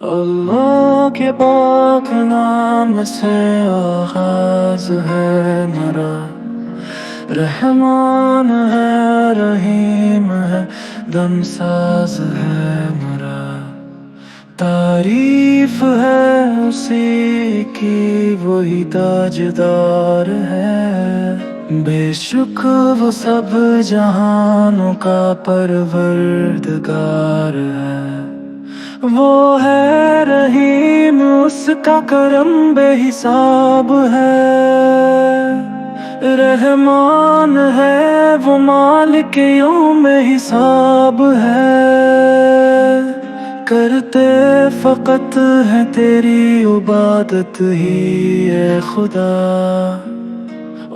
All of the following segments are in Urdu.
اللہ کے پاک نام سے آغاز ہے میرا، رحمان ہے رحیم ہے دم ساز ہے میرا، تعریف ہے اسی کی وہی تاجدار ہے، بے شک وہ سب جہانوں کا پروردگار ہے، وہ ہے رحیم اس کا کرم بے حساب ہے، رحمان ہے وہ مالک یوم حساب ہے، کرتے فقط ہے تیری عبادت ہی اے خدا،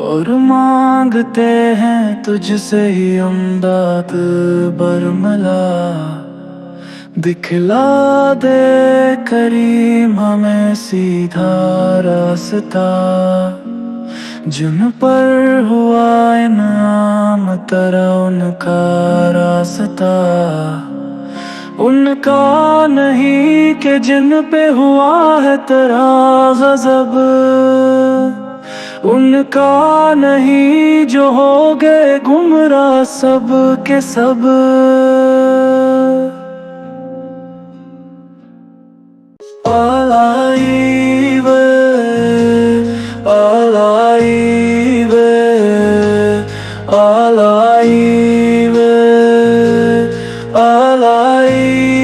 اور مانگتے ہیں تجھ سے ہی امداد برملا، دکھلا دے کریم ہمیں سیدھا راستہ، جن پر ہوا انعام ترا ان کا راستہ، ان کا نہیں کہ جن پہ ہوا ہے تیرا غضب، ان کا نہیں جو ہو گئے گمراہ سب کے سب، Alive, alive, alive, alive.